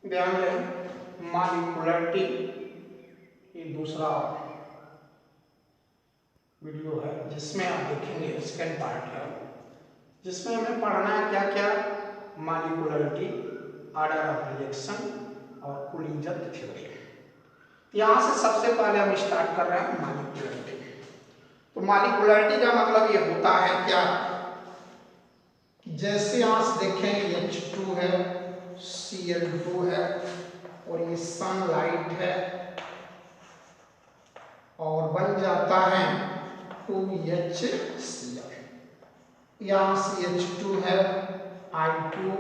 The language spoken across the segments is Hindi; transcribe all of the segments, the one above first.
ध्यान दें मॉलिक्यूलरिटी, ये दूसरा वीडियो है जिसमें आप देखेंगे सेकेंड पार्ट है, जिसमें हमें पढ़ना है क्या क्या मॉलिक्यूलरिटी, ऑर्डर ऑफ रिएक्शन और कुलिंजन थ्योरी। यहाँ से सबसे पहले हम स्टार्ट कर रहे हैं मॉलिक्यूलरिटी। तो मॉलिक्यूलरिटी का मतलब ये होता है क्या, जैसे यहाँ से देखें H2 है, Cl2 है और ये सनलाइट है और बन जाता है 2HCl। यहाँ से H2 है I2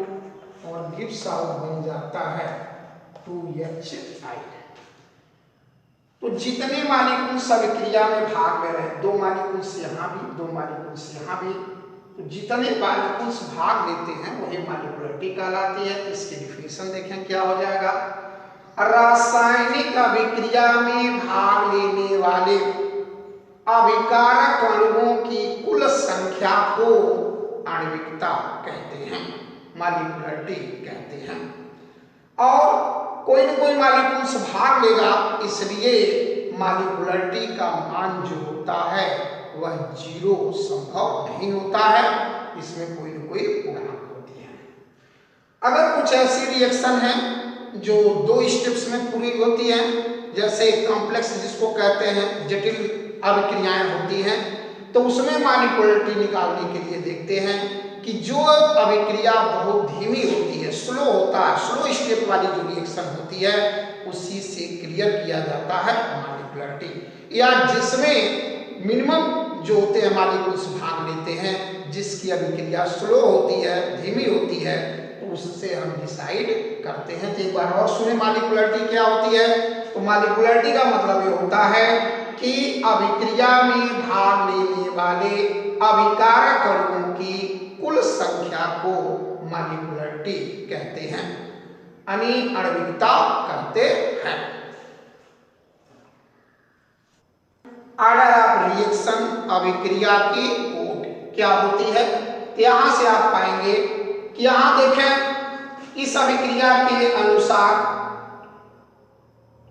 और गिव्स आउट बन जाता है 2HI। तो जितने मॉलिक्यूल्स अभिक्रिया में भाग ले रहे हैं, 2 मॉलिक्यूल्स यहाँ भी 2 मॉलिक्यूल्स यहाँ भी, तो जितने मॉलिक्यूल्स भाग लेते हैं वही मॉलिक्यूलरिटी कहलाती है। इसकी डिफिनेशन देखें क्या हो जाएगा, रासायनिक अभिक्रिया में भाग लेने वाले अभिकारक अणुओं की कुल संख्या को आणविकता कहते हैं, मॉलिक्यूलरिटी कहते हैं। और कोई न कोई मॉलिक्यूल्स भाग लेगा, इसलिए मॉलिक्यूलरिटी का मान जो होता है वह 0 संभव नहीं होता है, इसमें कोई न कोई पूर्णांक होती है। अगर कुछ ऐसी रिएक्शन है जो 2 स्टेप्स में पूरी होती है, जैसे कॉम्प्लेक्स जिसको कहते हैं, जटिल अभिक्रियाएं होती हैं, तो उसमें मॉलिक्यूलरिटी निकालने के लिए देखते हैं कि जो अभिक्रिया बहुत धीमी होती है, स्लो होता है, स्लो स्टेप वाली जो रिएक्शन होती है उसी से क्लियर किया जाता है मॉलिक्यूलरिटी। या जिसमें मिनिमम जो होते हैं मॉलिक्यूल्स भाग लेते हैं, जिसकी अभिक्रिया स्लो होती है, धीमी होती है, तो उससे हम डिसाइड करते हैं। तो एक बार और सुने मॉलिक्यूलरिटी क्या होती है। तो मॉलिक्यूलरिटी का मतलब ये होता है कि अभिक्रिया में भाग लेने वाले अभिकारक अणुओं की कुल संख्या को मॉलिक्यूलरिटी कहते हैं, यानी आणविकता कहते हैं। ऑर्डर ऑफ रिएक्शन अभिक्रिया की कोट क्या होती है, यहां से आप पाएंगे कि यहां देखें इस अभिक्रिया के अनुसार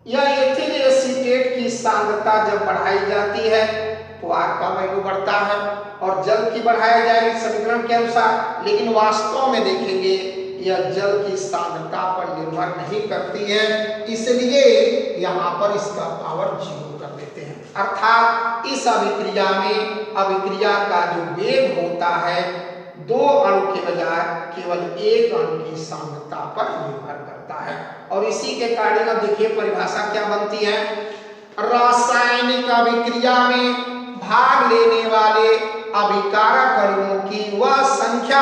यह एथिल एसीटेट की सांद्रता जब बढ़ाई जाती है तो आर का वैल्यू बढ़ता है और जल की बढ़ाई जाएगी समीकरण के अनुसार, लेकिन वास्तव में देखेंगे यह जल की सांद्रता पर निर्भर नहीं करती है, इसलिए यहाँ पर इसका पावर 0 कर देते हैं। अर्थात इस अभिक्रिया में अभिक्रिया का जो वेग होता है 2 अणु के बजाय केवल 1 अणु की सांद्रता पर निर्भर करता है। और इसी के कारण अब देखिए परिभाषा क्या बनती है, रासायनिक अभिक्रिया में भाग लेने वाले अभिकारक अणुओं की वह संख्या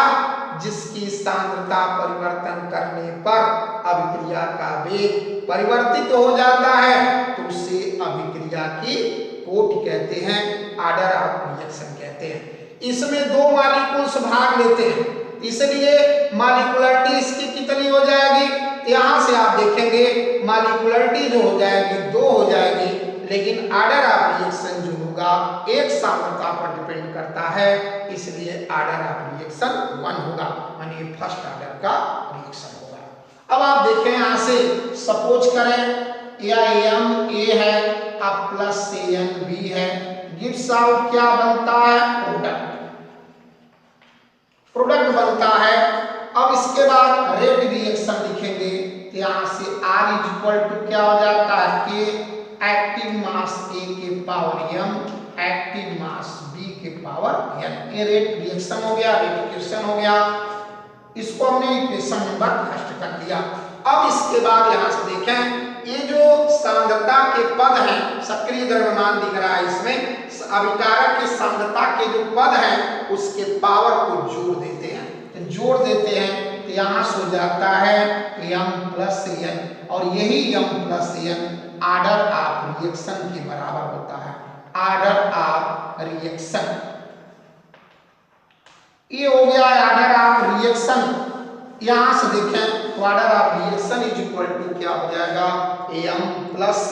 जिसकी सांद्रता परिवर्तन करने पर अभिक्रिया का वेग परिवर्तित हो जाता है, तो उसे अभिक्रिया की कोट कहते हैं, ऑर्डर ऑफ रिएक्शन कहते हैं। इसमें 2 मॉलिक्यूल्स भाग लेते हैं, इसलिए मॉलिक्यूलरिटी इसकी कितनी हो जाएगी, यहां से आप देखेंगे मॉलिक्यूलरिटी जो हो जाएगी 2 हो जाएगी, लेकिन ऑर्डर ऑफ रिएक्शन जो होगा एक सांद्रता पर डिपेंड करता है, इसलिए ऑर्डर ऑफ रिएक्शन 1 होगा, यानी फर्स्ट ऑर्डर का रिएक्शन होगा। अब आप देखें यहां से सपोज करें यह Ma है, अब प्लस Nb है, गिव्स आउट क्या बनता है, प्रोडक्ट बनता है। अब इसके बाद रेट रिएक्शन लिखेंगे, यहां से R इक्वल टू क्या हो जाता है, K एक्टिव मास A के power m, active mass B के पावर n। ये रेट रिएक्शन हो गया, रेट इक्वेशन हो गया, इसको हमने इक्वेशन नंबर फर्स्ट कर दिया। अब इसके बाद यहां से देखें ये जो सांद्रता के पद हैं, सक्रिय द्रव्यमान दिख रहा है इसमें, अभिकारक के सांद्रता के जो पद हैं उसके पावर को जोड़ देते हैं, तो जोड़ देते हैं तो यहाँ से हो जाता है m प्लस n, और यही m plus n order of reaction के बराबर होता है, ऑर्डर ऑफ रिएक्शन। ये हो गया ऑर्डर ऑफ रिएक्शन। यहां से देखें order of reaction is equal to क्या हो जाएगा, m प्लस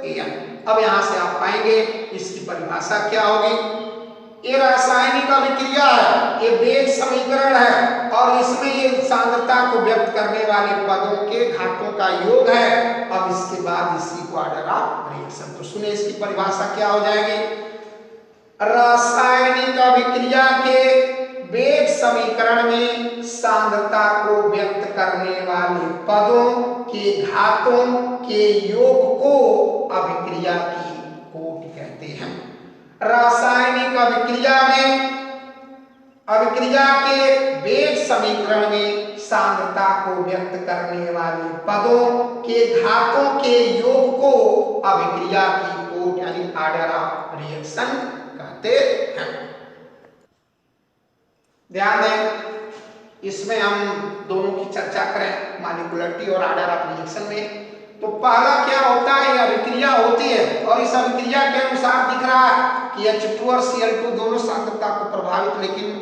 n। अब यहां से आप पाएंगे इसकी परिभाषा क्या होगी, ये रासायनिक अभिक्रिया है, ये वेग समीकरण है और इसमें ये सांद्रता को व्यक्त करने वाले पदों के घातों का योग है। अब इसके बाद इसी को ऑर्डर ऑफ रिएक्शन। तो सुनिए इसकी परिभाषा क्या हो जाएगी। रासायनिक अभिक्रिया के वेग समीकरण में सांद्रता को व्यक्त करने वाले पदों के घातों के योग को अभिक्रिया की कोटि कहते हैं। रासायनिक अभिक्रिया में अभिक्रिया के वेग समीकरण में सांद्रता को व्यक्त करने वाले पदों के घातों के योग को अभिक्रिया की कोटि यानी ऑर्डर ऑफ रिएक्शन कहते हैं। ध्यान दें, इसमें हम दोनों की चर्चा करें मॉलिक्यूलरिटी और ऑर्डर ऑफ रिएक्शन में। तो पहला क्या होता है, अभिक्रिया होती है और इस अभिक्रिया के अनुसार दिख रहा है कि H2 और Cl2 दोनों सांद्रता को प्रभावित, लेकिन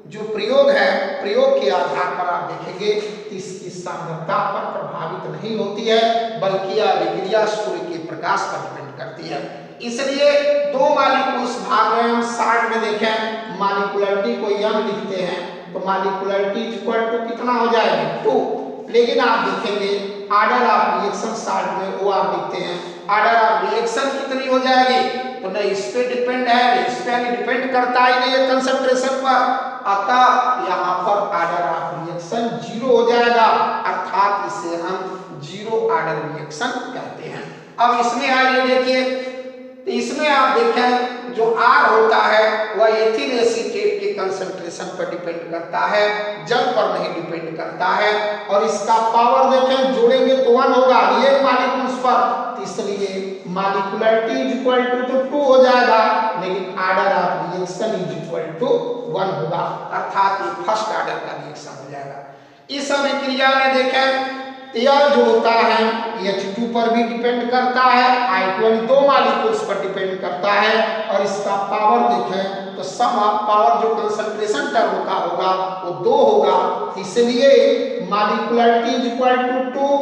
जो प्रयोग है, प्रयोग के आधार पर आप देखेंगे इसकी सांद्रता पर प्रभावित नहीं होती है, बल्कि यह अभिक्रिया सूर्य के प्रकाश पर डिपेंड करती है। इसलिए दो मॉलिक्यूल्स भाग रहे हैं, हम शार्ट में देखें मॉलिक्यूलरिटी को m लिखते हैं तो मॉलिक्यूलरिटी इक्वल टू कितना हो जाएगा 2, लेकिन आप देखेंगे ऑर्डर ऑफ रिएक्शन शार्ट में OR लिखते हैं, ऑर्डर ऑफ रिएक्शन कितनी हो जाएगी, तो न इस पे डिपेंड है, इस पे डिपेंड करता ही नहीं है कंसंट्रेशन पर, अतः यहाँ पर ऑर्डर ऑफ रिएक्शन 0 हो जाएगा, अर्थात इसे हम 0 ऑर्डर रिएक्शन कहते हैं। अब इसमें आइए देखिए, तो इसमें आप देखें जो R होता है वह एथिल एसीटेट के कंसंट्रेशन पर डिपेंड करता है, जल पर नहीं डिपेंड करता है, और इसका पावर देखें जोड़ेंगे तो 1 होगा ये मॉलिक्यूल्स पर, इसलिए मॉलिक्यूलरिटी इज इक्वल टू तो 2 हो जाएगा, लेकिन order of reaction is equal to 1 होगा, अर्थात ये फर्स्ट ऑर्डर का रिएक्शन हो जाएगा। इस अभिक्रिया में देखें यह जो होता है H2 पर भी डिपेंड करता है, I2 दो मॉलिक्यूल्स पर डिपेंड करता है, और इसका पावर देखें तो सम ऑफ पावर जो कंसंट्रेशन टर्म का होगा वो 2 होगा, इसलिए मॉलिक्यूलरिटी इज इक्वल टू 2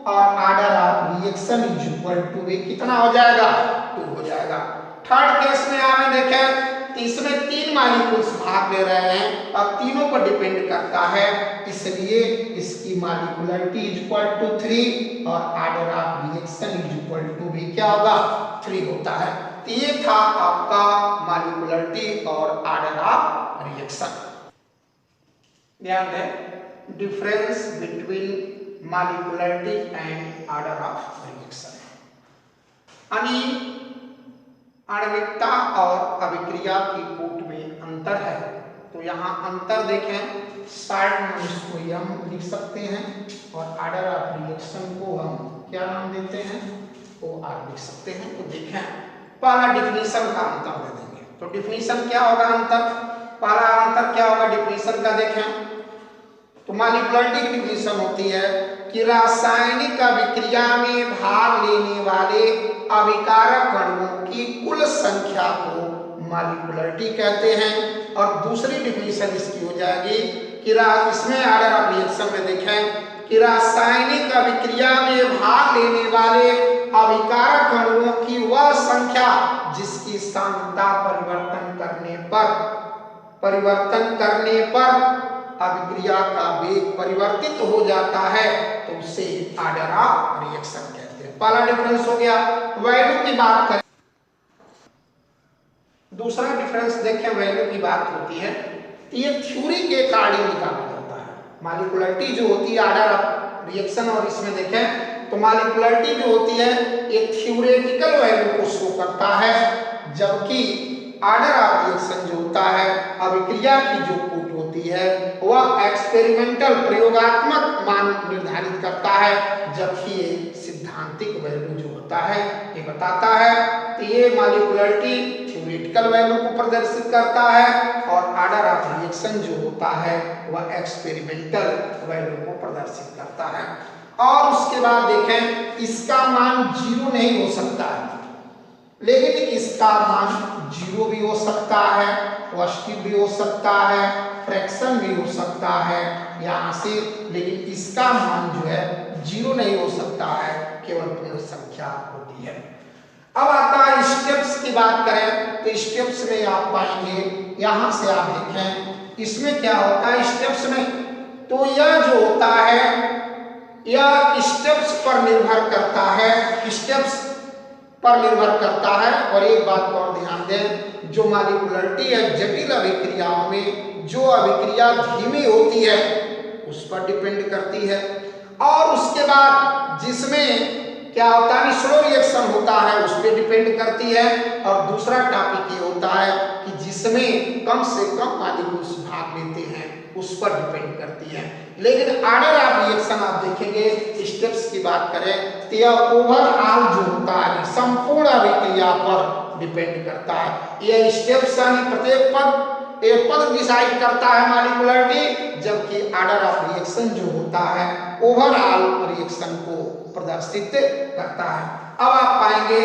और order of reaction is equal to भी कितना हो जाएगा 2 हो जाएगा। थर्ड केस में आप देखें इसमें 3 मॉलिक्यूल्स भाग ले रहे हैं और तीनों पर डिपेंड करता है, इसलिए इसकी मॉलिक्यूलरिटी इज इक्वल टू 3 और order of reaction is equal to भी क्या होगा 3 होता है। तो ये था आपका मॉलिक्यूलरिटी और ऑर्डर ऑफ रिएक्शन। ध्यान दें difference between molecularity and order of reaction, यानी आणविकता और अभिक्रिया की कूट में अंतर है। तो यहाँ अंतर देखें, शार्ट में इसको m लिख सकते हैं और ऑर्डर ऑफ रिएक्शन को हम क्या नाम देते हैं OR लिख सकते हैं। तो देखें पहला डिफिनीशन का अंतर दे देंगे, तो डिफिनीशन क्या होगा अंतर, पहला अंतर क्या होगा डिफिनीशन का देखें तो मॉलिक्यूलरिटी की डिफिनीशन होती है कि रासायनिक अभिक्रिया में भाग लेने वाले अभिकारक अणुओं की कुल संख्या को मॉलिक्यूलरिटी कहते हैं। और दूसरी डिफिनीशन इसकी हो जाएगी कि इसमें ऑर्डर ऑफ रिएक्शन में देखें कि रासायनिक अभिक्रिया में भाग लेने वाले अभिकारक अणुओं की वह संख्या जिसकी सांद्रता परिवर्तन करने पर अभिक्रिया का वेग परिवर्तित हो जाता है, तो उसे ऑर्डर ऑफ रिएक्शन कहते हैं। पहला डिफरेंस हो गया। वैल्यू की बात करें, दूसरा डिफरेंस देखें, वैल्यू की बात होती है तो ये थ्योरी के अकॉर्डिंग निकाला जाता है। मॉलिक्यूलरिटी जो होती है ऑर्डर ऑफ रिएक्शन, और इसमें देखें तो मॉलिक्यूलरिटी जो होती है ये थ्योरेटिकल वैल्यू को शो करता है, जबकि ऑर्डर ऑफ रिएक्शन जो होता है अभिक्रिया की जो कूट होती है वह एक्सपेरिमेंटल प्रयोगात्मक मान निर्धारित करता है, जबकि ये सिद्धांतिक वैल्यू जो होता है ये बताता है। तो ये मॉलिक्यूलरिटी थ्योरेटिकल वैल्यू को प्रदर्शित करता है और ऑर्डर ऑफ रिएक्शन जो होता है वह एक्सपेरिमेंटल वैल्यू को प्रदर्शित करता है। और उसके बाद देखें इसका मान 0 नहीं हो सकता है, लेकिन इसका मान 0 भी हो सकता है, पॉजिटिव भी हो सकता है, फ्रैक्शन भी हो सकता है यहाँ से, लेकिन इसका मान जो है 0 नहीं हो सकता है, केवल पूर्ण संख्या होती है। अब आता है स्टेप्स की बात करें तो स्टेप्स में आप पाएंगे यहाँ से आप देखें इसमें क्या होता है स्टेप्स में, तो यह जो होता है यह स्टेप्स पर निर्भर करता है, स्टेप्स पर निर्भर करता है। और एक बात को और ध्यान दें, जो मॉलिक्युलरिटी है जटिल अभिक्रियाओं में जो अभिक्रिया धीमी होती है उस पर डिपेंड करती है, और उसके बाद जिसमें क्या होता है स्लो रिएक्शन होता है उस पर डिपेंड करती है। और दूसरा टॉपिक ये होता है कि जिसमें कम से कम मॉलिक्यूल्स भाग लेते हैं उस पर डिपेंड करती है। लेकिन ऑर्डर ऑफ रिएक्शन आप देखेंगे स्टेप्स की बात करें तो यह ओवरऑल जो होता है संपूर्ण अभिक्रिया पर डिपेंड करता है। यह स्टेप्स यानी प्रत्येक पद एक पद डिसाइड करता है मॉलिक्युलरिटी, जबकि ऑर्डर ऑफ रिएक्शन जो होता है ओवरऑल रिएक्शन को प्रदर्शित करता है। अब आप पाएंगे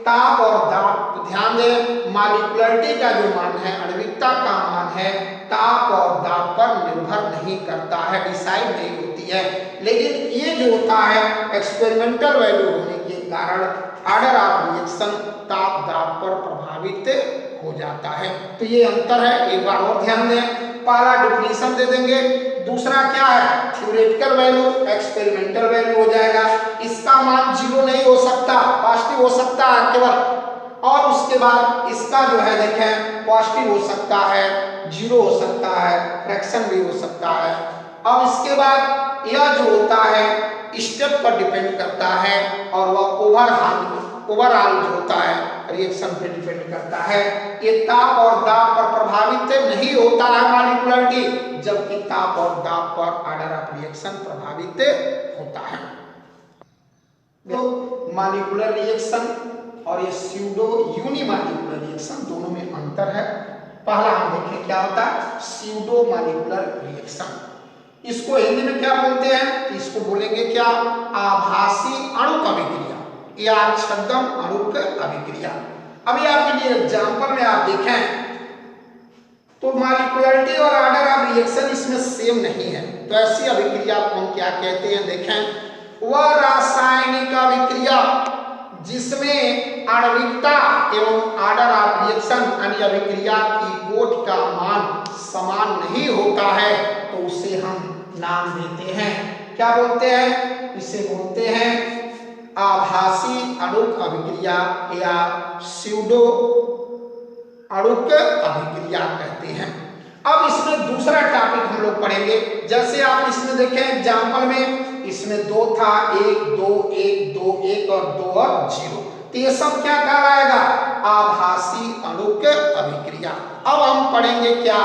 ताप और दाब, तो ध्यान दें मॉलिक्युलरिटी का जो मान है आणविकता का मान है ताप और दाब पर निर्भर नहीं करता है, डिसाइड नहीं होती है। लेकिन ये जो होता है एक्सपेरिमेंटल वैल्यू होने के कारण ऑर्डर ऑफ रिएक्शन ताप दाब पर प्रभावित हो जाता है। तो ये अंतर है, एक बार और ध्यान दें। पहला डिफिनीशन दे देंगे, दूसरा क्या है थ्योरेटिकल वैल्यू, एक्सपेरिमेंटल वैल्यू हो जाएगा। इसका मान 0 नहीं हो सकता, पॉजिटिव हो सकता है केवल, और उसके बाद इसका जो है देखें पॉजिटिव हो सकता है, 0 हो सकता है, फ्रैक्शन भी हो सकता है। अब इसके बाद यह जो होता है स्टेप पर डिपेंड करता है और वह ओवरऑल जो होता है रिएक्शन पे डिपेंड करता है। ये ताप और दाब पर प्रभावित नहीं होता है मॉलिक्युलरिटी, जबकि ताप और दाब पर ऑर्डर ऑफ रिएक्शन प्रभावित होता है। तो मॉलिक्यूलर रिएक्शन और ये स्यूडो यूनिमॉलिक्यूलर रिएक्शन दोनों में अंतर है। पहला हम देखें क्या होता है स्यूडो मॉलिक्यूलर रिएक्शन। इसको हिंदी में क्या बोलते हैं, इसको बोलेंगे क्या आभासी अणुक अभिक्रिया या छद्म अणुक अभिक्रिया। अभी आपके लिए एग्जांपल में आप देखें तो मॉलिक्युलरिटी और ऑर्डर ऑफ रिएक्शन इसमें सेम नहीं है, तो ऐसी अभिक्रिया को हम क्या कहते हैं देखें, वह रासायनिक अभिक्रिया जिसमें आणविकता एवं ऑर्डर ऑफ रिएक्शन यानी अभिक्रिया की कोट का मान समान नहीं होता है, तो उसे हम नाम देते हैं क्या बोलते हैं, इसे बोलते हैं आभासी अणुक अभिक्रिया या स्यूडो अणुक अभिक्रिया कहते हैं। अब इसमें दूसरा टॉपिक हम लोग पढ़ेंगे, जैसे आप इसमें देखें एग्जांपल में इसमें 2 था, 1 2 1 2 1 और 2 और 0, तो ये सब क्या कहलाएगा आभासी अणुक अभिक्रिया। अब हम पढ़ेंगे क्या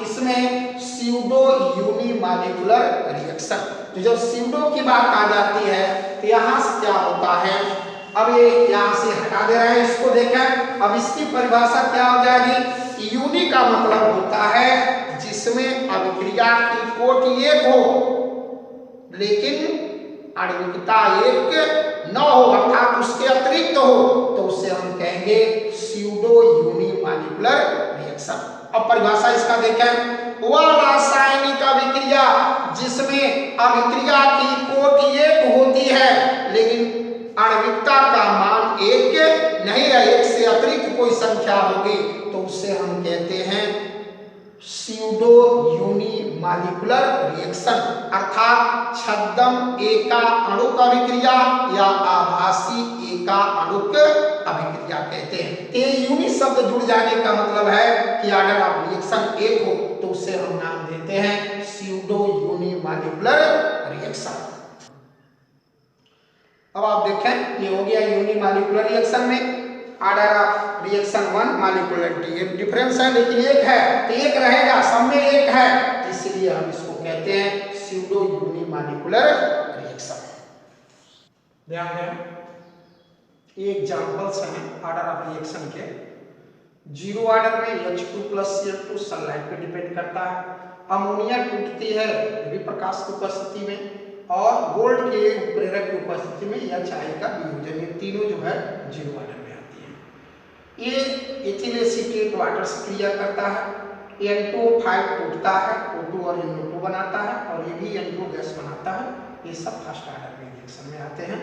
इसमें स्यूडो यूनिमॉलिक्यूलर रिएक्शन। तो जब स्यूडो की बात आ जाती है तो यहाँ से क्या होता है, अब ये यहाँ से हटा दे रहे हैं इसको देखें। अब इसकी परिभाषा क्या हो जाएगी, यूनि का मतलब होता है जिसमें अभिक्रिया की कोट एक हो लेकिन आणविकता एक न हो अर्थात उसके अतिरिक्त हो, तो उसे हम कहेंगे स्यूडो यूनिमॉलिक्यूलर रिएक्शन। अब परिभाषा इसका देखें, वह रासायनिक अभिक्रिया जिसमें अभिक्रिया की कोट एक होती है लेकिन आणविकता का मान एक नहीं है, एक से अतिरिक्त कोई संख्या होगी, तो उसे हम कहते हैं स्यूडो यूनिमॉलिक्यूलर रिएक्शन अर्थात छद्म एका अणुक अभिक्रिया या आभासी एका अणुक अभिक्रिया कहते हैं। ये यूनि शब्द जुड़ जाने का मतलब है कि ऑर्डर ऑफ रिएक्शन एक हो, तो उसे हम नाम देते हैं स्यूडो यूनिमॉलिक्यूलर रिएक्शन। अब आप देखें ये हो गया यूनिमॉलिक्यूलर रिएक्शन में ऑर्डर ऑफ रिएक्शन 1 मॉलिक्युलरिटी, एक डिफरेंस है लेकिन एक है, तो एक रहेगा, सब में एक है, इसलिए हम इसको कहते हैं स्यूडो यूनिमॉलिक्यूलर रिएक्शन। ध्यान दें ये एग्जांपल्स हैं ऑर्डर ऑफ रिएक्शन के। 0 ऑर्डर में H2+Cl2 सनलाइट पे डिपेंड करता है, अमोनिया टूटती है विप्रकाश की उपस्थिति में और गोल्ड के प्रेरक की उपस्थिति में या चाय का वियोजन, ये तीनों जो है 0 ऑर्डर में आती है। ये एथिल एसीटेट वाटर से क्रिया करता है, N2O5 टूटता है, O2 और NO2 बनाता है और ये भी N2 गैस बनाता है। ये सब फर्स्ट ऑर्डर में रिएक्शन में आते हैं।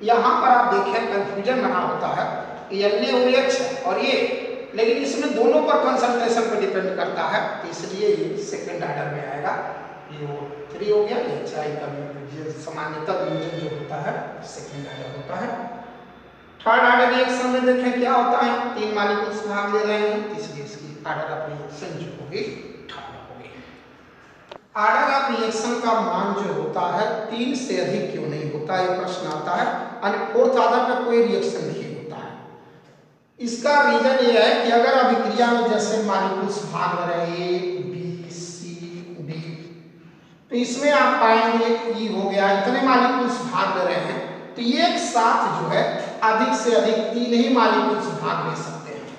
यहाँ पर आप देखें कंफ्यूजन बना होता है, NaOH और ये लेकिन इसमें दोनों पर कंसंट्रेशन पर डिपेंड करता है, तो इसलिए ये सेकेंड ऑर्डर में आएगा। ये वो 3 हो गया। HI का भी सामान्यतः वियोजन जो होता है सेकेंड ऑर्डर होता है। थर्ड ऑर्डर रिएक्शन में देखें क्या होता है, 3 मॉलिक्यूल्स भाग ले रहे हैं, इसलिए इसकी ऑर्डर ऑफ रिएक्शन जो होगी थर्ड होगी। ऑर्डर ऑफ रिएक्शन का मान जो होता है 3 से अधिक क्यों नहीं होता, ये प्रश्न आता है। यानी फोर्थ ऑर्डर पे कोई रिएक्शन नहीं होता है। इसका रीजन ये है कि अगर अभिक्रिया में जैसे मॉलिक्यूल्स भाग रहे हैं A, B, C, D, तो इसमें आप पाएंगे E हो गया, इतने मॉलिक्यूल्स भाग रहे हैं, तो एक साथ जो है अधिक से अधिक 3 ही मॉलिक्यूल्स भाग ले सकते हैं।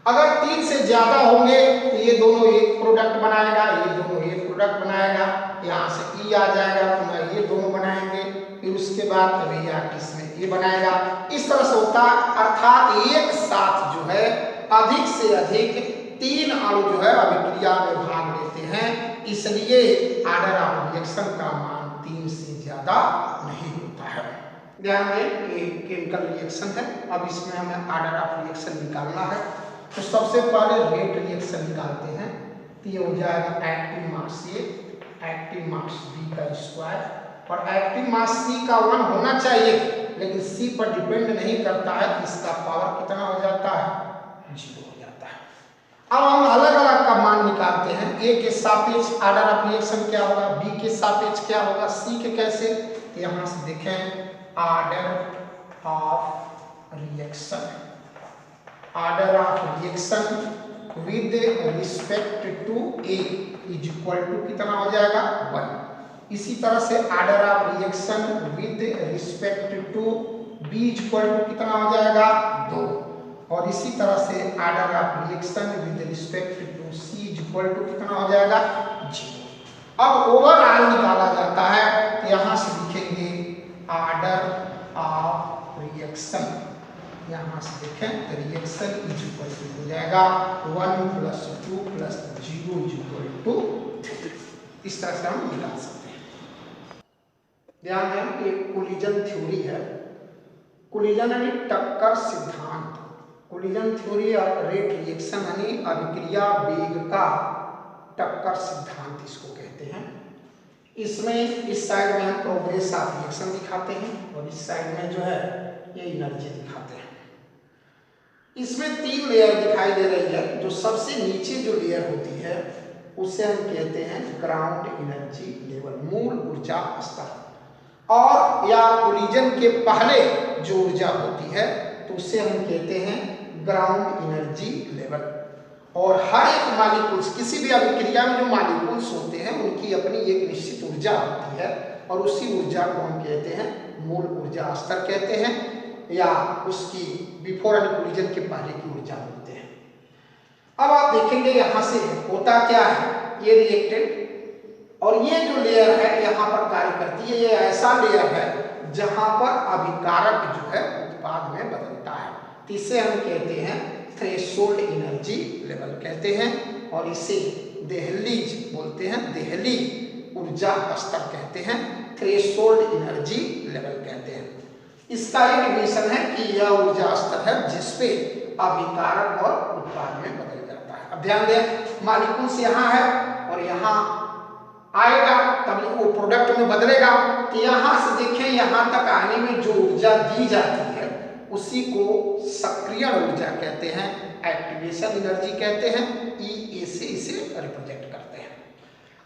अगर 3 से ज्यादा होंगे तो ये दोनों एक प्रोडक्ट बनाएगा, ये दोनों एक प्रोडक्ट बनाएगा, यहाँ से E आ जाएगा, पुनः ये दोनों बनाएंगे, फिर उसके बाद कभी इसमें ये बनाएगा, इस तरह से होता है। अर्थात एक साथ जो है अधिक से अधिक 3 अणु जो है अभिक्रिया में भाग लेते हैं, इसलिए ऑर्डर ऑफ रिएक्शन का मान 3 से ज्यादा नहीं होता है। ध्यान दें ये केमिकल रिएक्शन है। अब इसमें हमें ऑर्डर ऑफ रिएक्शन निकालना है, तो सबसे पहले रेट रिएक्शन निकालते हैं। तो ये हो जाएगा active mass A, active mass B का स्क्वायर, और एक्टिव मास C का 1 होना चाहिए, लेकिन C पर डिपेंड नहीं करता है, इसका पावर कितना हो जाता है, 0 हो जाता है। अब हम अलग अलग का मान निकालते हैं। A के सापेक्ष ऑर्डर ऑफ रिएक्शन क्या होगा, B के सापेक्ष क्या होगा, C के कैसे, तो यहाँ से देखें order of reaction, order of reaction with respect to A is equal to कितना हो जाएगा, 1। इसी तरह से order of reaction with respect to B is equal to कितना हो जाएगा, 2। और इसी तरह से order of reaction with respect to C is equal to कितना हो जाएगा, 0। अब ओवरऑल निकाला जाता है, तो यहाँ से लिखेंगे ऑर्डर ऑफ रिएक्शन, यहाँ से देखें तो रिएक्शन इज इक्वल टू हो जाएगा 1 + 2 + 0 इज इक्वल टू 3। इस तरह से हम निकाल सकते हैं। ध्यान दें ये कोलिजन थ्योरी है। कोलिजन यानी टक्कर सिद्धांत, कोलिजन थ्योरी और रेट रिएक्शन यानी अभिक्रिया वेग का टक्कर सिद्धांत इसको कहते हैं। इसमें इस साइड में हम प्रोग्रेस ऑफ रिएक्शन दिखाते हैं और इस साइड में जो है ये एनर्जी दिखाते हैं। इसमें 3 लेयर दिखाई दे रही है। जो सबसे नीचे जो लेयर होती है उसे हम कहते हैं ग्राउंड एनर्जी लेवल, मूल ऊर्जा स्तर, और या कोलिजन के पहले जो ऊर्जा होती है तो उसे हम कहते हैं ग्राउंड एनर्जी लेवल। और हर एक मॉलिक्यूल्स, किसी भी अभिक्रिया में जो मॉलिक्यूल्स होते हैं उनकी अपनी एक निश्चित ऊर्जा होती है, और उसी ऊर्जा को हम कहते हैं मूल ऊर्जा स्तर कहते हैं, या उसकी बिफोर कोलिजन के पहले की ऊर्जा बोलते हैं। अब आप देखेंगे यहाँ से होता क्या है, ये रिएक्टेंट और ये जो लेयर है यहाँ पर कार्य करती है। ये ऐसा लेयर है जहाँ पर अभिकारक जो है उत्पाद में बदलता है, तो इसे हम कहते हैं थ्रेशोल्ड एनर्जी लेवल कहते हैं, और इसे दहलीज बोलते हैं, दहली ऊर्जा स्तर कहते हैं, थ्रेशोल्ड एनर्जी लेवल कहते हैं। इसका एक डिफिनेशन है कि यह ऊर्जा स्तर है जिसपे अभिकारक और उत्पाद में बदल जाता है। अब ध्यान दें मॉलिक्यूल्स यहाँ है और यहाँ आएगा तब वो प्रोडक्ट में बदलेगा, तो यहाँ से देखें यहाँ तक आने में जो ऊर्जा दी जाती है उसी को सक्रिय ऊर्जा कहते हैं, एक्टिवेशन एनर्जी कहते हैं, EA से इसे रिप्रेजेंट करते हैं।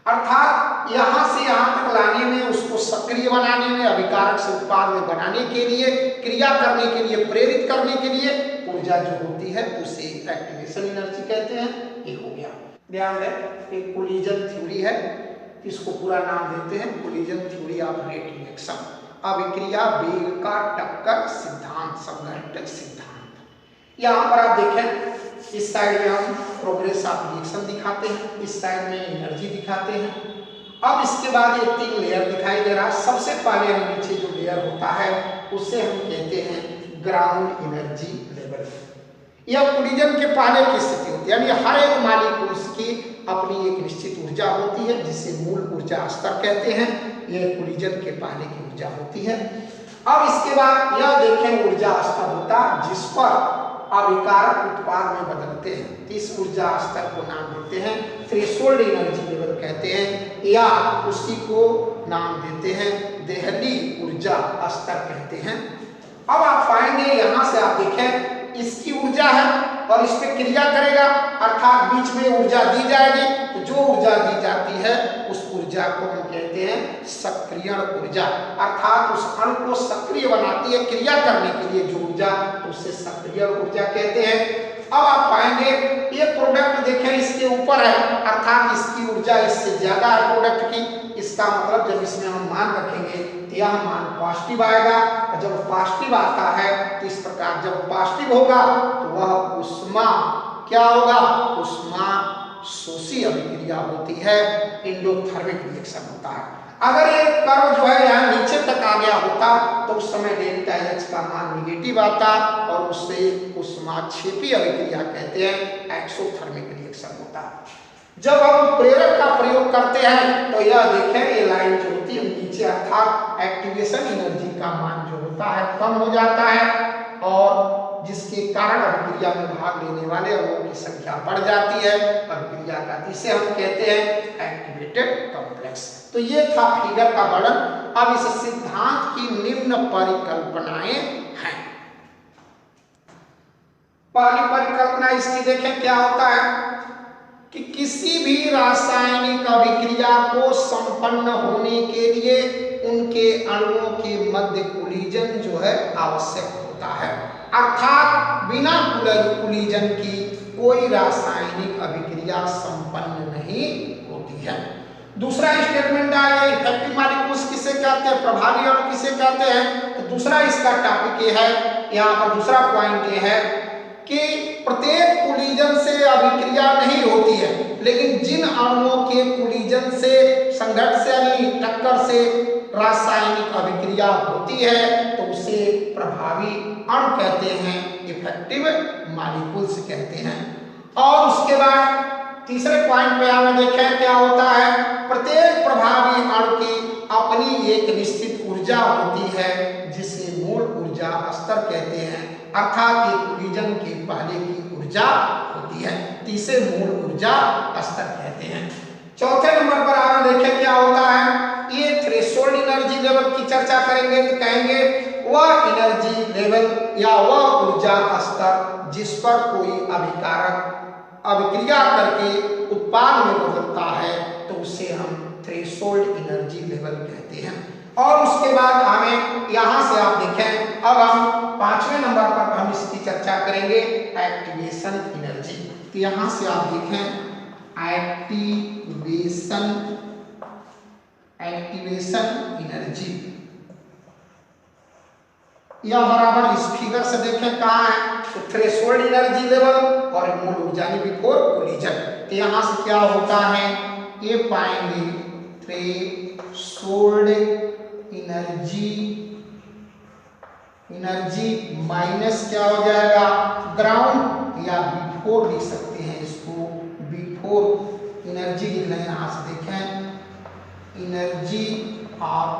अर्थात यहाँ से यहाँ तक लाने में, उसको सक्रिय बनाने में, अभिकारक से उत्पाद में बनाने के लिए, क्रिया करने के लिए, प्रेरित करने के लिए ऊर्जा जो होती है उसे एक्टिवेशन एनर्जी कहते हैं। ये हो गया। ध्यान दें एक कोलिजन थ्योरी है, इसको पूरा नाम देते हैं collision theory of rate reaction, अभिक्रिया वेग का टक्कर सिद्धांत, सबलैंड सिद्धांत। यहाँ पर आप देखें इस साइड में हम प्रोग्रेस ऑफ रिएक्शन दिखाते हैं, इस साइड में एनर्जी दिखाते हैं। अब इसके बाद ये 3 लेयर दिखाई दे रहा है। सबसे पहले हम नीचे जो लेयर होता है उसे हम कहते हैं ग्राउंड एनर्जी लेवल। यह कोलिजन के पहले की स्थिति होती है, यानी हर एक मॉलिक्यूल्स की अपनी एक निश्चित ऊर्जा होती है जिसे मूल ऊर्जा स्तर कहते हैं। यह कोलिजन के पहले की ऊर्जा होती है। अब इसके बाद यह देखें ऊर्जा स्तर होता है जिस पर अभिकारक उत्पाद में बदलते हैं। इस ऊर्जा स्तर को नाम देते हैं थ्रेशोल्ड एनर्जी लेवल कहते हैं, या उसी को नाम देते हैं देहली ऊर्जा स्तर कहते हैं। अब आप पाएंगे यहाँ से आप देखें इसकी ऊर्जा है और इस पे क्रिया करेगा, अर्थात बीच में ऊर्जा दी जाएगी। तो जो ऊर्जा दी जाती है उस ऊर्जा को हम कहते हैं सक्रियण ऊर्जा, अर्थात उस अणु को सक्रिय बनाती है क्रिया करने के लिए जो ऊर्जा, तो उसे सक्रियण ऊर्जा कहते हैं। अब आप पाएंगे ये प्रोडक्ट देखें इसके ऊपर है, अर्थात इसकी ऊर्जा इससे ज्यादा है प्रोडक्ट की। इसका मतलब जब इसमें हम मान रखेंगे तो यह मान पॉजिटिव आएगा, और जब पॉजिटिव आता है तो इस प्रकार जब पॉजिटिव होगा तो वह उष्मा क्या होगा, उष्मा शोषी अभिक्रिया होती है, एंडोथर्मिक रिएक्शन होता है। अगर ये कर्व जो है यहाँ नीचे तक आ गया होता तो उस समय डेल्टा एच का मान निगेटिव आता और उससे उष्माक्षेपी अभिक्रिया कहते हैं, एक्सोथर्मिक रिएक्शन होता है। जब हम प्रेरक का प्रयोग करते हैं तो यह देखें ये लाइन जो होती है नीचे, अर्थात एक्टिवेशन एनर्जी का मान जो होता है कम हो जाता है, और जिसके कारण अभिक्रिया में भाग लेने वाले अणुओं की संख्या बढ़ जाती है अभिक्रिया का, जिसे हम कहते हैं एक्टिवेटेड कॉम्प्लेक्स। तो ये था फिगर का वर्णन। अब इस सिद्धांत की निम्न परिकल्पनाएं हैं। पहली परिकल्पना इसकी देखें क्या होता है कि किसी भी रासायनिक अभिक्रिया को संपन्न होने के लिए उनके अणुओं के मध्य कोलिजन जो है आवश्यक होता है, अर्थात बिना कोलिजन की कोई रासायनिक अभिक्रिया संपन्न नहीं होती है। दूसरा स्टेटमेंट आया इफेक्टिव मॉलिक्यूल्स किसे कहते हैं, प्रभावी अणु किसे कहते हैं। तो दूसरा इसका टॉपिक ये है, यहाँ पर दूसरा पॉइंट ये है कि प्रत्येक कोलिजन से अभिक्रिया नहीं होती है, लेकिन जिन अणुओं के कोलिजन से संघर्ष यानी टक्कर से रासायनिक अभिक्रिया होती है तो उसे प्रभावी अणु कहते हैं, इफेक्टिव मॉलिक्यूल्स कहते हैं। और उसके बाद तीसरे पॉइंट पे हमें देखें क्या होता है, प्रत्येक प्रभावी अणु की अपनी एक निश्चित ऊर्जा होती है जिसे मूल ऊर्जा स्तर कहते हैं, अर्थात ये कोलिजन के पहले की ऊर्जा होती है, इसे मूल ऊर्जा स्तर कहते हैं। चौथे नंबर पर आप देखें क्या होता है, ये थ्रेशोल्ड एनर्जी लेवल की चर्चा करेंगे तो कहेंगे वह एनर्जी लेवल या वह ऊर्जा स्तर जिस पर कोई अभिकारक अभिक्रिया करके उत्पाद में बदलता है तो उसे हम थ्रेशोल्ड एनर्जी लेवल कहते हैं। और उसके बाद हमें यहाँ से आप देखें, अब हम पांचवें नंबर पर हम इसकी चर्चा करेंगे एक्टिवेशन एनर्जी। तो यहाँ से आप देखें एक्टिवेशन एनर्जी, यह बराबर इस फिगर से देखें कहाँ है, तो थ्रेशोल्ड एनर्जी लेवल और मूल ऊर्जा बिफोर कोलिजन। तो यहाँ से क्या होता है, ये पाएंगे थ्रेशोल्ड एनर्जी माइनस क्या हो जाएगा ग्राउंड, या बिफोर लिख सकते हैं इसको, बिफोर एनर्जी लिख लें। यहाँ से देखें एनर्जी ऑफ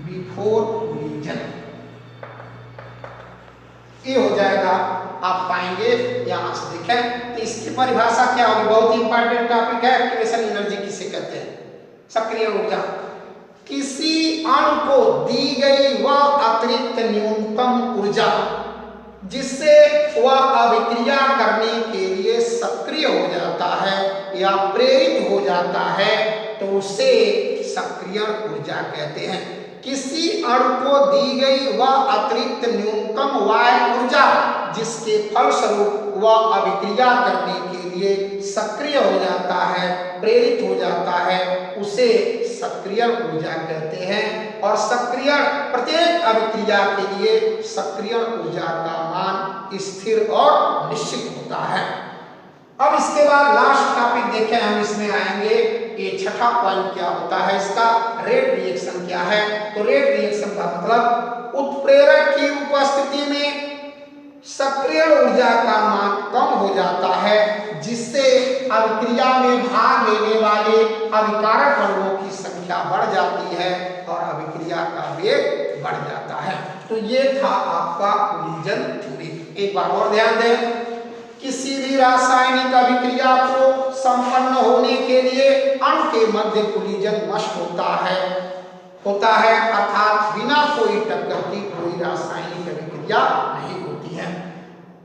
बिफोर कोलिजन, ये हो जाएगा। आप पाएंगे यहाँ से देखें तो इसकी परिभाषा क्या होगी, बहुत इंपॉर्टेंट टॉपिक है। एक्टिवेशन एनर्जी किसे कहते हैं, सक्रिय ऊर्जा। किसी अणु को दी गई वह अतिरिक्त न्यूनतम ऊर्जा जिससे वह अभिक्रिया करने के लिए सक्रिय हो जाता है या प्रेरित हो जाता है तो उसे सक्रिय ऊर्जा कहते हैं। किसी अणु को दी गई वह अतिरिक्त न्यूनतम वायु ऊर्जा जिसके फलस्वरूप वह अभिक्रिया करने के लिए सक्रिय हो जाता है, प्रेरित हो जाता है, उसे सक्रिय ऊर्जा कहते हैं। और सक्रिय प्रत्येक अभिक्रिया के लिए सक्रिय ऊर्जा का मान स्थिर और निश्चित होता है। अब इसके बाद लास्ट टॉपिक देखें हम इसमें आएंगे, ये छठा पॉइंट क्या होता है इसका, रेट रिएक्शन क्या है। तो रेट रिएक्शन का मतलब उत्प्रेरक की उपस्थिति में सक्रिय ऊर्जा का मान कम हो जाता है जिससे अभिक्रिया में भाग लेने वाले अभिकारक अणुओं की संख्या बढ़ जाती है और अभिक्रिया का वेग बढ़ जाता है। तो ये था आपका कोलिजन थ्योरी। एक बार और ध्यान दें, किसी भी रासायनिक अभिक्रिया को संपन्न होने के लिए अणु के मध्य कोलिजन मस्ट होता है, अर्थात बिना कोई टक्कर की कोई रासायनिक अभिक्रिया नहीं होती है।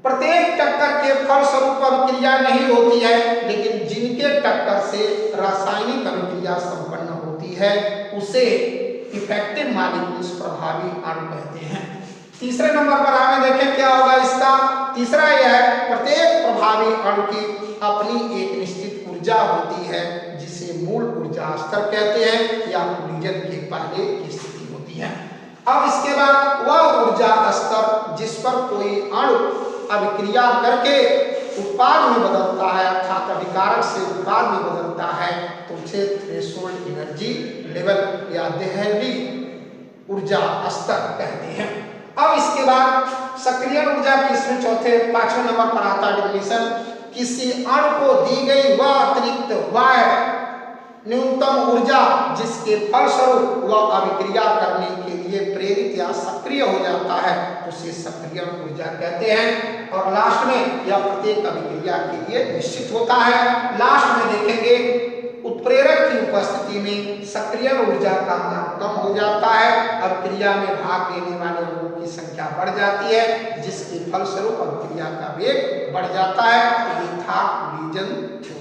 प्रत्येक टक्कर के फलस्वरूप अभिक्रिया नहीं होती है, लेकिन जिनके टक्कर से रासायनिक अभिक्रिया संपन्न होती है उसे इफेक्टिव मॉलिक्यूल्स, प्रभावी अणु कहते हैं। तीसरे नंबर पर हमें देखें क्या होगा इसका। तीसरा यह है, प्रत्येक प्रभावी अणु की अपनी एक निश्चित ऊर्जा होती है जिसे मूल ऊर्जा स्तर कहते हैं या कोलिजन के पहले की स्थिति होती है। अब इसके बाद वह ऊर्जा स्तर जिस पर कोई अणु अभिक्रिया करके उत्पाद में बदलता है, अर्थात अभिकारक से उत्पाद में बदलता है, तो उसे थ्रेशोल्ड एनर्जी लेवल या देहली ऊर्जा स्तर कहते हैं। अब इसके बाद सक्रिय ऊर्जा की इसमें पांचवें नंबर पर आता है डेफिनेशन, किसी अणु को दी गई वह अतिरिक्त वह न्यूनतम ऊर्जा जिसके फलस्वरूप वह अभिक्रिया करने के लिए प्रेरित या सक्रिय हो जाता है उसे सक्रिय ऊर्जा कहते हैं। और लास्ट में यह प्रत्येक अभिक्रिया के लिए निश्चित होता है। लास्ट में देखेंगे उत्प्रेरक की उपस्थिति में सक्रिय ऊर्जा का मान कम हो जाता है, अभिक्रिया में भाग लेने वाले अणुओं की संख्या बढ़ जाती है, जिसके फलस्वरूप अभिक्रिया का वेग बढ़ जाता है। ये था कोलिजन थ्योरी।